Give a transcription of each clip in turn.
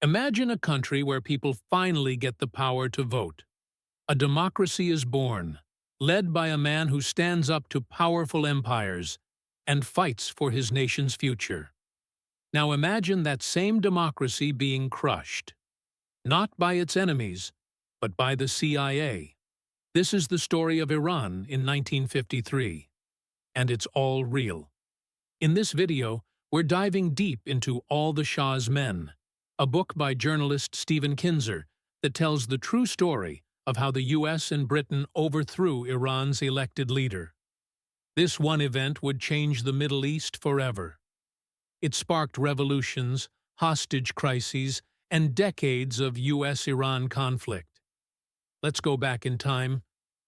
Imagine a country where people finally get the power to vote. A democracy is born, led by a man who stands up to powerful empires and fights for his nation's future. Now imagine that same democracy being crushed, not by its enemies, but by the CIA. This is the story of Iran in 1953, and it's all real. In this video, we're diving deep into All the Shah's Men, a book by journalist Stephen Kinzer that tells the true story of how the US and Britain overthrew Iran's elected leader. This one event would change the Middle East forever. It sparked revolutions, hostage crises, and decades of US-Iran conflict. Let's go back in time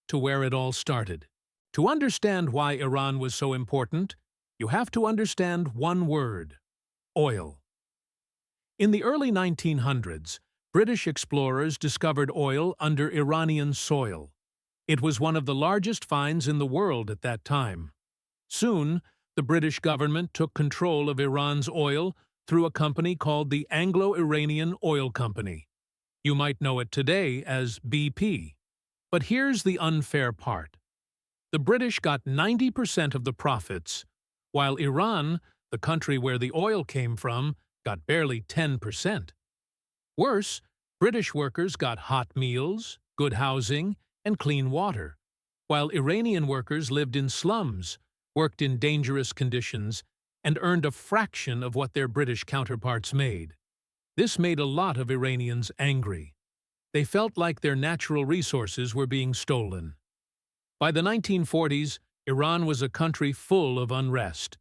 to where it all started. To understand why Iran was so important, you have to understand one word: oil. In the early 1900s, British explorers discovered oil under Iranian soil. It was one of the largest finds in the world at that time. Soon, the British government took control of Iran's oil through a company called the Anglo-Iranian Oil Company. You might know it today as BP. But here's the unfair part. The British got 90% of the profits, while Iran, the country where the oil came from, got barely 10%. Worse, British workers got hot meals, good housing, and clean water, while Iranian workers lived in slums, worked in dangerous conditions, and earned a fraction of what their British counterparts made. This made a lot of Iranians angry. They felt like their natural resources were being stolen. By the 1940s, Iran was a country full of unrest.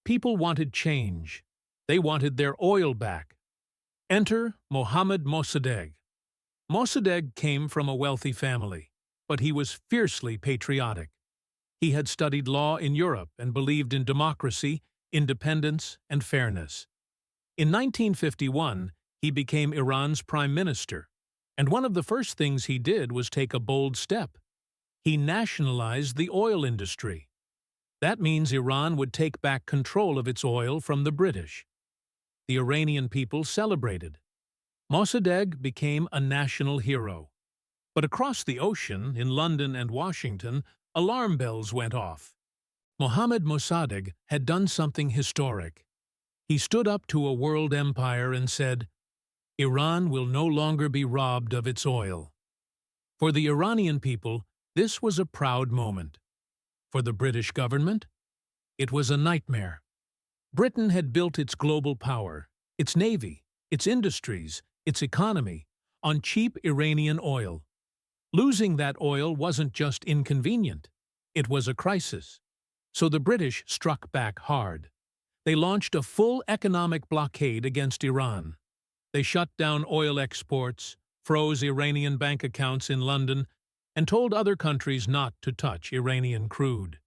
People wanted change. They wanted their oil back. Enter Mohammad Mossadegh. Mossadegh came from a wealthy family, but he was fiercely patriotic. He had studied law in Europe and believed in democracy, independence, and fairness. In 1951, he became Iran's prime minister, and one of the first things he did was take a bold step. He nationalized the oil industry. That means Iran would take back control of its oil from the British. The Iranian people celebrated. Mossadegh became a national hero. But across the ocean, in London and Washington, alarm bells went off. Mohammad Mossadegh had done something historic. He stood up to a world empire and said, "Iran will no longer be robbed of its oil." For the Iranian people, this was a proud moment. For the British government, it was a nightmare. Britain had built its global power, its navy, its industries, its economy, on cheap Iranian oil. Losing that oil wasn't just inconvenient, it was a crisis. So the British struck back hard. They launched a full economic blockade against Iran. They shut down oil exports, froze Iranian bank accounts in London, and told other countries not to touch Iranian crude.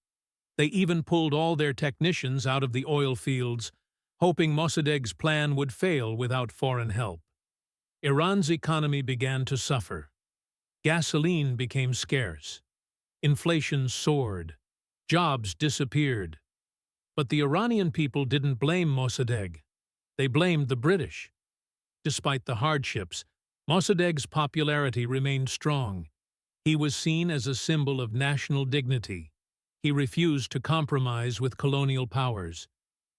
They even pulled all their technicians out of the oil fields, hoping Mossadegh's plan would fail without foreign help. Iran's economy began to suffer. Gasoline became scarce. Inflation soared. Jobs disappeared. But the Iranian people didn't blame Mossadegh. They blamed the British. Despite the hardships, Mossadegh's popularity remained strong. He was seen as a symbol of national dignity. He refused to compromise with colonial powers.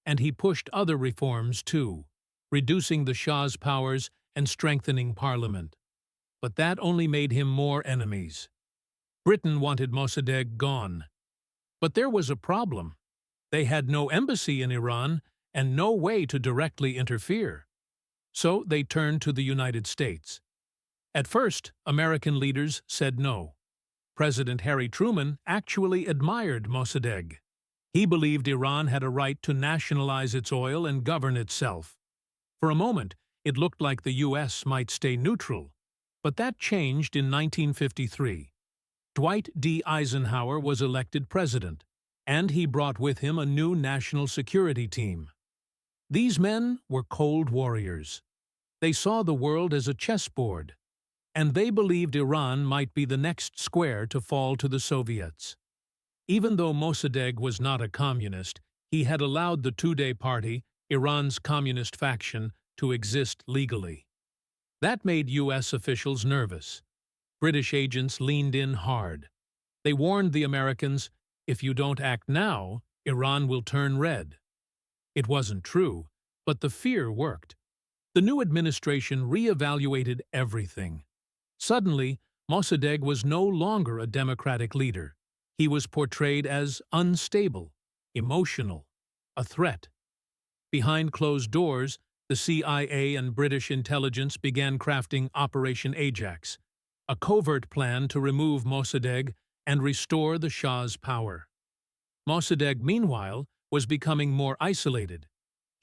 And he pushed other reforms too, reducing the Shah's powers and strengthening parliament. But that only made him more enemies. Britain wanted Mossadegh gone. But there was a problem. They had no embassy in Iran and no way to directly interfere. So they turned to the United States. At first, American leaders said no. President Harry Truman actually admired Mossadegh. He believed Iran had a right to nationalize its oil and govern itself. For a moment, it looked like the U.S. might stay neutral. But that changed in 1953. Dwight D. Eisenhower was elected president, and he brought with him a new national security team. These men were cold warriors. They saw the world as a chessboard, and they believed Iran might be the next square to fall to the Soviets. Even though Mossadegh was not a communist, he had allowed the Tudeh Party, Iran's communist faction, to exist legally. That made U.S. officials nervous. British agents leaned in hard. They warned the Americans, if you don't act now, Iran will turn red. It wasn't true, but the fear worked. The new administration re-evaluated everything. Suddenly, Mossadegh was no longer a democratic leader. He was portrayed as unstable, emotional, a threat. Behind closed doors, the CIA and British intelligence began crafting Operation Ajax, a covert plan to remove Mossadegh and restore the Shah's power. Mossadegh, meanwhile, was becoming more isolated.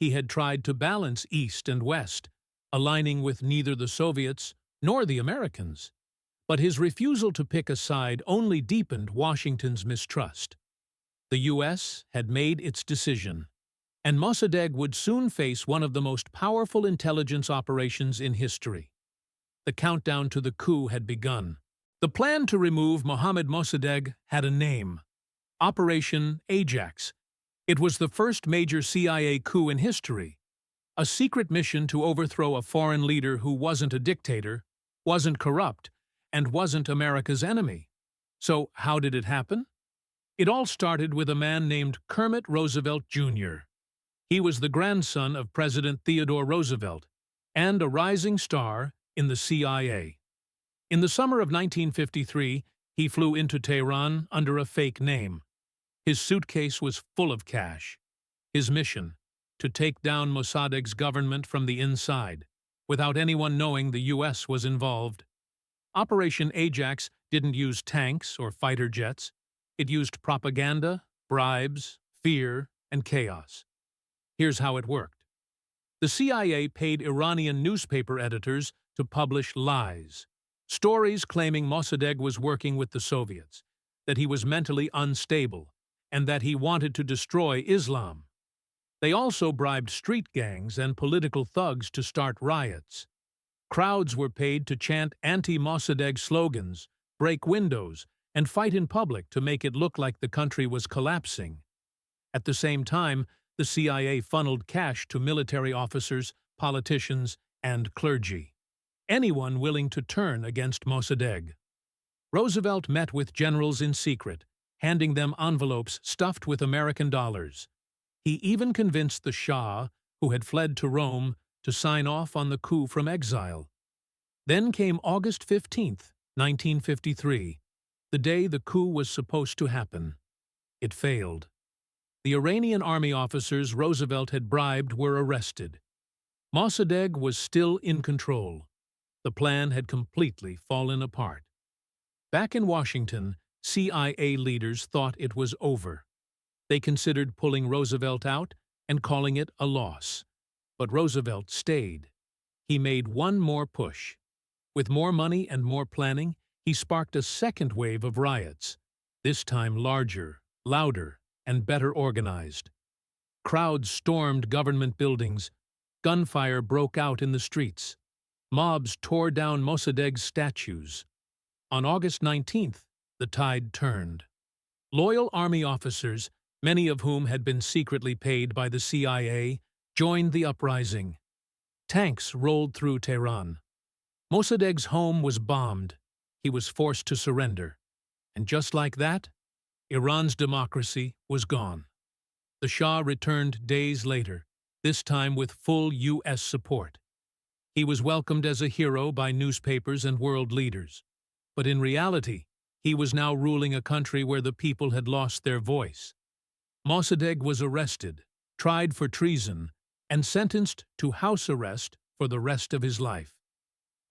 He had tried to balance East and West, aligning with neither the Soviets nor the Americans. But his refusal to pick a side only deepened Washington's mistrust. The U.S. had made its decision, and Mossadegh would soon face one of the most powerful intelligence operations in history. The countdown to the coup had begun. The plan to remove Mohammad Mossadegh had a name: Operation Ajax. It was the first major CIA coup in history, a secret mission to overthrow a foreign leader who wasn't a dictator, wasn't corrupt, and wasn't America's enemy. So how did it happen? It all started with a man named Kermit Roosevelt, Jr. He was the grandson of President Theodore Roosevelt and a rising star in the CIA. In the summer of 1953, he flew into Tehran under a fake name. His suitcase was full of cash. His mission: to take down Mossadegh's government from the inside, without anyone knowing the U.S. was involved. Operation Ajax didn't use tanks or fighter jets. It used propaganda, bribes, fear, and chaos. Here's how it worked. The CIA paid Iranian newspaper editors to publish lies, stories claiming Mossadegh was working with the Soviets, that he was mentally unstable, and that he wanted to destroy Islam. They also bribed street gangs and political thugs to start riots. Crowds were paid to chant anti-Mossadegh slogans, break windows, and fight in public to make it look like the country was collapsing. At the same time, the CIA funneled cash to military officers, politicians, and clergy, anyone willing to turn against Mossadegh. Roosevelt met with generals in secret, handing them envelopes stuffed with American dollars. He even convinced the Shah, who had fled to Rome, to sign off on the coup from exile. Then came August 15, 1953, the day the coup was supposed to happen. It failed. The Iranian army officers Roosevelt had bribed were arrested. Mossadegh was still in control. The plan had completely fallen apart. Back in Washington, CIA leaders thought it was over. They considered pulling Roosevelt out and calling it a loss. But Roosevelt stayed. He made one more push. With more money and more planning, he sparked a second wave of riots, this time larger, louder, and better organized. Crowds stormed government buildings. Gunfire broke out in the streets. Mobs tore down Mossadegh's statues. On August 19th, the tide turned. Loyal army officers, many of whom had been secretly paid by the CIA, joined the uprising. Tanks rolled through Tehran. Mossadegh's home was bombed. He was forced to surrender. And just like that, Iran's democracy was gone. The Shah returned days later, this time with full U.S. support. He was welcomed as a hero by newspapers and world leaders. But in reality, he was now ruling a country where the people had lost their voice. Mossadegh was arrested, tried for treason, and sentenced to house arrest for the rest of his life.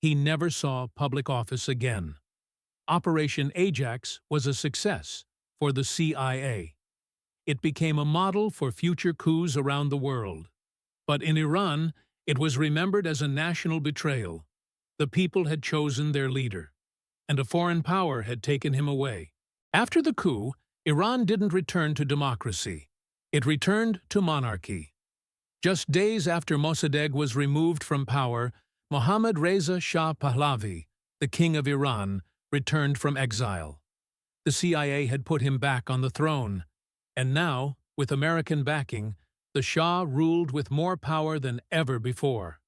He never saw public office again. Operation Ajax was a success for the CIA. It became a model for future coups around the world. But in Iran, it was remembered as a national betrayal. The people had chosen their leader, and a foreign power had taken him away. After the coup, Iran didn't return to democracy. It returned to monarchy. Just days after Mossadegh was removed from power, Mohammad Reza Shah Pahlavi, the king of Iran, returned from exile. The CIA had put him back on the throne, and now, with American backing, the Shah ruled with more power than ever before.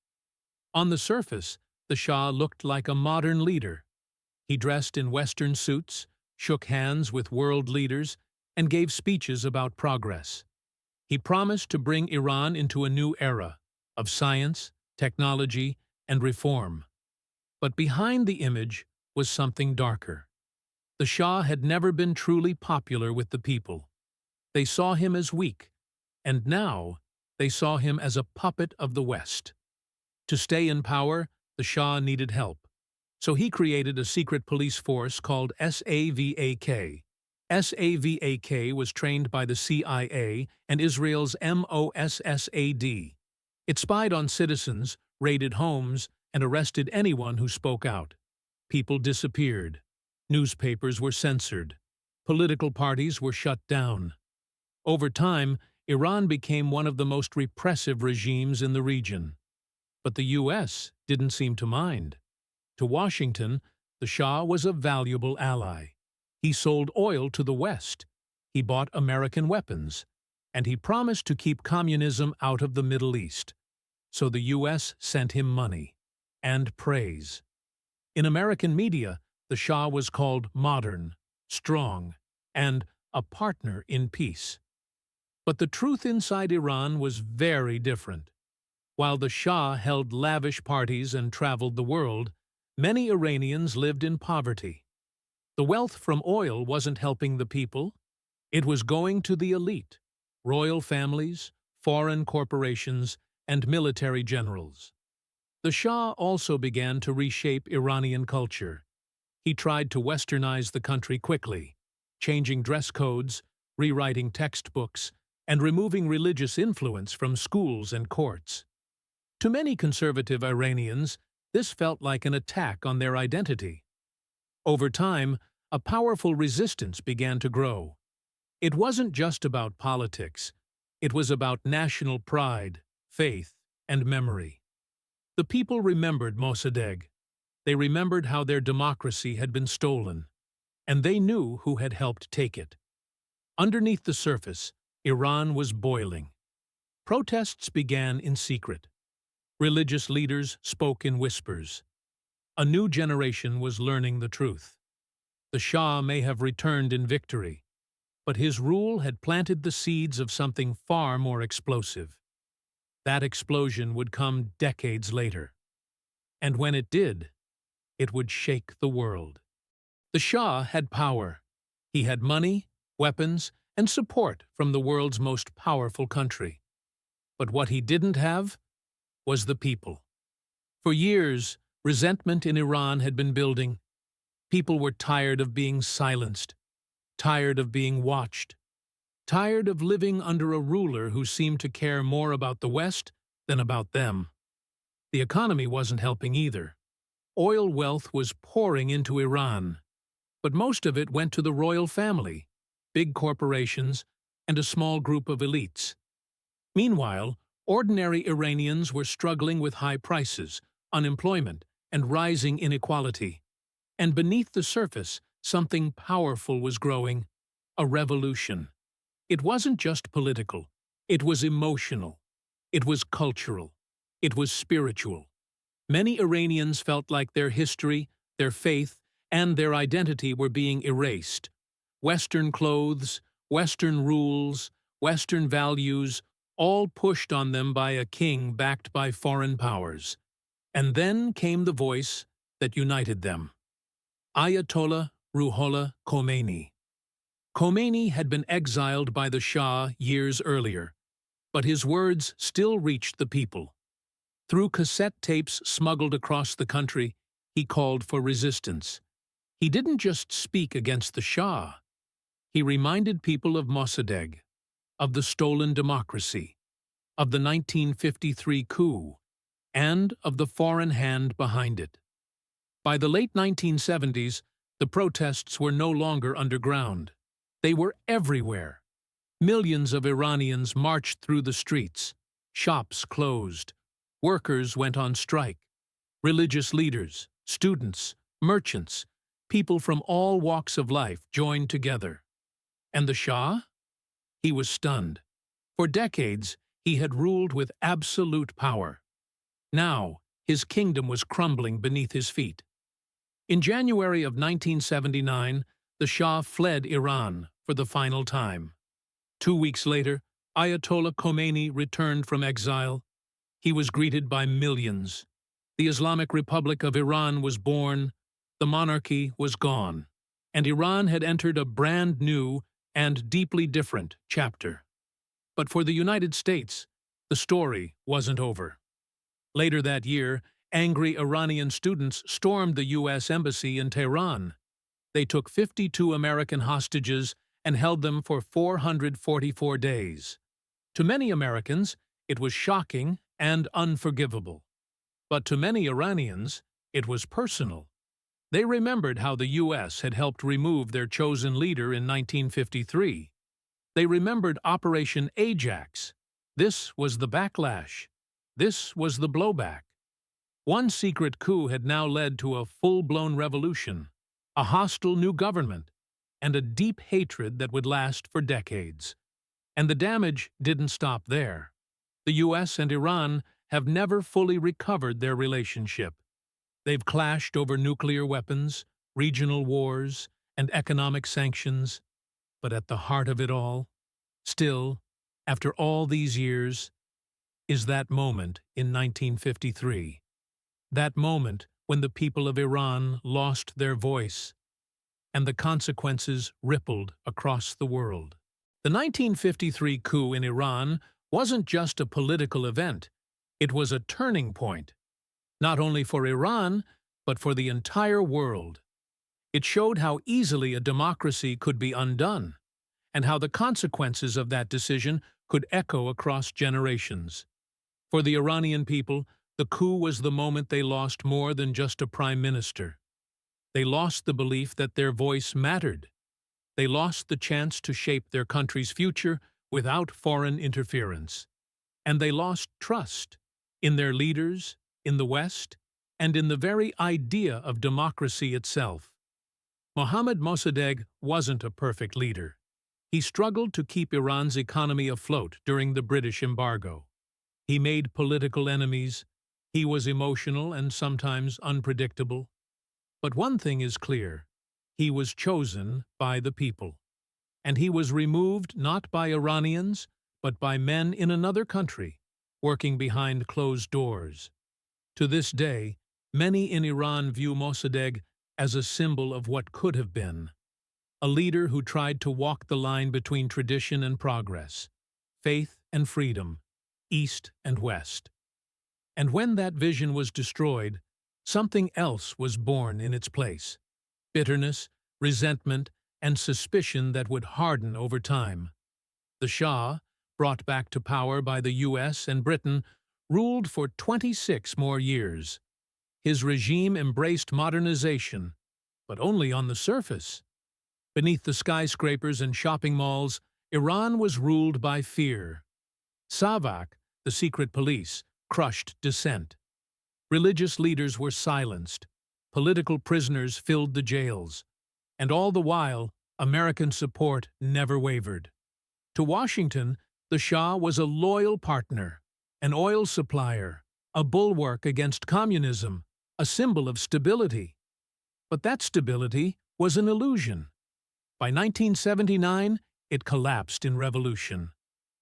On the surface, the Shah looked like a modern leader. He dressed in Western suits, shook hands with world leaders, and gave speeches about progress. He promised to bring Iran into a new era of science, technology, and reform. But behind the image was something darker. The Shah had never been truly popular with the people. They saw him as weak, and now they saw him as a puppet of the West. To stay in power, the Shah needed help. So he created a secret police force called SAVAK. SAVAK was trained by the CIA and Israel's Mossad. It spied on citizens, raided homes, and arrested anyone who spoke out. People disappeared. Newspapers were censored. Political parties were shut down. Over time, Iran became one of the most repressive regimes in the region. But the U.S. didn't seem to mind. To Washington, the Shah was a valuable ally. He sold oil to the West. He bought American weapons. And he promised to keep communism out of the Middle East. So the U.S. sent him money and praise. In American media, the Shah was called modern, strong, and a partner in peace. But the truth inside Iran was very different. While the Shah held lavish parties and traveled the world, many Iranians lived in poverty. The wealth from oil wasn't helping the people. It was going to the elite, royal families, foreign corporations, and military generals. The Shah also began to reshape Iranian culture. He tried to westernize the country quickly, changing dress codes, rewriting textbooks, and removing religious influence from schools and courts. To many conservative Iranians, this felt like an attack on their identity. Over time, a powerful resistance began to grow. It wasn't just about politics. It was about national pride, faith, and memory. The people remembered Mossadegh. They remembered how their democracy had been stolen, and they knew who had helped take it. Underneath the surface, Iran was boiling. Protests began in secret. Religious leaders spoke in whispers. A new generation was learning the truth. The Shah may have returned in victory, but his rule had planted the seeds of something far more explosive. That explosion would come decades later. And when it did, it would shake the world. The Shah had power. He had money, weapons, and support from the world's most powerful country. But what he didn't have was the people. For years, resentment in Iran had been building. People were tired of being silenced, tired of being watched, tired of living under a ruler who seemed to care more about the West than about them. The economy wasn't helping either. Oil wealth was pouring into Iran, but most of it went to the royal family, big corporations, and a small group of elites. Meanwhile, ordinary Iranians were struggling with high prices, unemployment, and rising inequality. And beneath the surface, something powerful was growing, a revolution. It wasn't just political. It was emotional. It was cultural. It was spiritual. Many Iranians felt like their history, their faith, and their identity were being erased. Western clothes, Western rules, Western values, all pushed on them by a king backed by foreign powers. And then came the voice that united them. Ayatollah Ruhollah Khomeini. Khomeini had been exiled by the Shah years earlier, but his words still reached the people. Through cassette tapes smuggled across the country, he called for resistance. He didn't just speak against the Shah. He reminded people of Mossadegh, of the stolen democracy, of the 1953 coup, and of the foreign hand behind it. By the late 1970s, the protests were no longer underground. They were everywhere. Millions of Iranians marched through the streets. Shops closed. Workers went on strike. Religious leaders, students, merchants, people from all walks of life joined together. And the Shah? He was stunned. For decades, he had ruled with absolute power. Now, His kingdom was crumbling beneath his feet. In January of 1979, the Shah fled Iran for the final time. 2 weeks later, Ayatollah Khomeini returned from exile. He was greeted by millions. The Islamic Republic of Iran was born, the monarchy was gone, and Iran had entered a brand new and deeply different chapter. But for the United States, the story wasn't over. Later that year, angry Iranian students stormed the U.S. Embassy in Tehran. They took 52 American hostages and held them for 444 days. To many Americans, it was shocking and unforgivable. But to many Iranians, it was personal. They remembered how the U.S. had helped remove their chosen leader in 1953. They remembered Operation Ajax. This was the backlash. This was the blowback. One secret coup had now led to a full-blown revolution, a hostile new government, and a deep hatred that would last for decades. And the damage didn't stop there. The U.S. and Iran have never fully recovered their relationship. They've clashed over nuclear weapons, regional wars, and economic sanctions. But at the heart of it all, still, after all these years, is that moment in 1953. That moment when the people of Iran lost their voice, and the consequences rippled across the world. The 1953 coup in Iran wasn't just a political event, it was a turning point, not only for Iran, but for the entire world. It showed how easily a democracy could be undone, and how the consequences of that decision could echo across generations. For the Iranian people, the coup was the moment they lost more than just a prime minister. They lost the belief that their voice mattered. They lost the chance to shape their country's future without foreign interference. And they lost trust in their leaders, in the West, and in the very idea of democracy itself. Mohammad Mossadegh wasn't a perfect leader. He struggled to keep Iran's economy afloat during the British embargo. He made political enemies. He was emotional and sometimes unpredictable. But one thing is clear. He was chosen by the people. And he was removed not by Iranians, but by men in another country, working behind closed doors. To this day, many in Iran view Mossadegh as a symbol of what could have been. A leader who tried to walk the line between tradition and progress, faith and freedom, East and West. And when that vision was destroyed, something else was born in its place. Bitterness, resentment, and suspicion that would harden over time. The Shah, brought back to power by the U.S. and Britain, ruled for 26 more years. His regime embraced modernization, but only on the surface. Beneath the skyscrapers and shopping malls, Iran was ruled by fear. Savak, the secret police, crushed dissent. Religious leaders were silenced. Political prisoners filled the jails. And all the while, American support never wavered. To Washington, the Shah was a loyal partner, an oil supplier, a bulwark against communism, a symbol of stability. But that stability was an illusion. By 1979, it collapsed in revolution,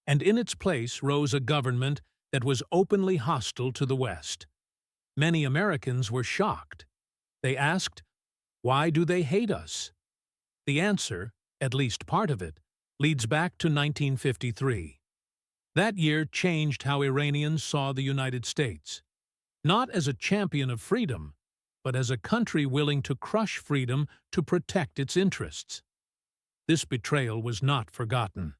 and in its place rose a government that was openly hostile to the West. Many Americans were shocked. They asked, why do they hate us? The answer, at least part of it, leads back to 1953. That year changed how Iranians saw the United States, not as a champion of freedom, but as a country willing to crush freedom to protect its interests. This betrayal was not forgotten.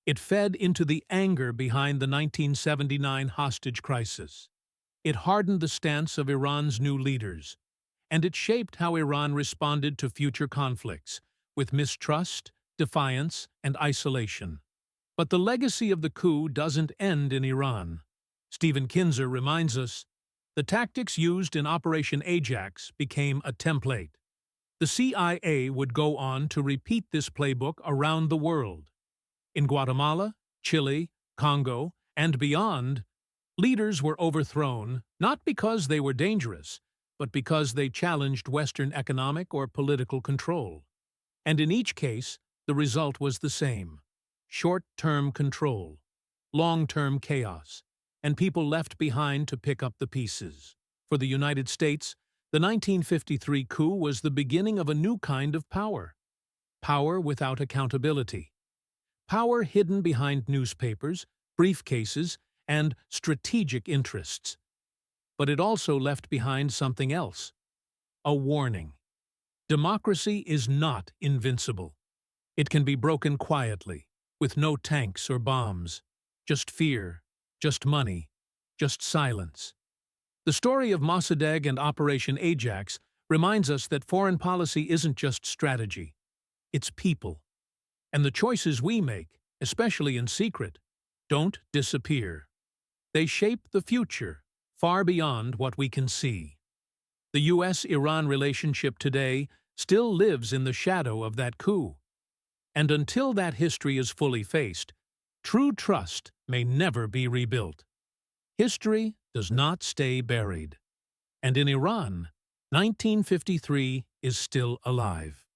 It fed into the anger behind the 1979 hostage crisis. It hardened the stance of Iran's new leaders, and it shaped how Iran responded to future conflicts, with mistrust, defiance, and isolation. But the legacy of the coup doesn't end in Iran. Stephen Kinzer reminds us, the tactics used in Operation Ajax became a template. The CIA would go on to repeat this playbook around the world. In Guatemala, Chile, Congo, and beyond, Leaders were overthrown not because they were dangerous, but because they challenged Western economic or political control. And in each case, the result was the same: short-term control, long-term chaos, and people left behind to pick up the pieces. For the United States, the 1953 coup was the beginning of a new kind of power. Power without accountability. Power hidden behind newspapers, briefcases, and strategic interests. But it also left behind something else: a warning. Democracy is not invincible. It can be broken quietly, with no tanks or bombs, just fear, just money, just silence. The story of Mossadegh and Operation Ajax reminds us that foreign policy isn't just strategy, it's people. And the choices we make, especially in secret, don't disappear. They shape the future, far beyond what we can see. The U.S.-Iran relationship today still lives in the shadow of that coup. And until that history is fully faced, true trust may never be rebuilt. History does not stay buried. And in Iran, 1953 is still alive.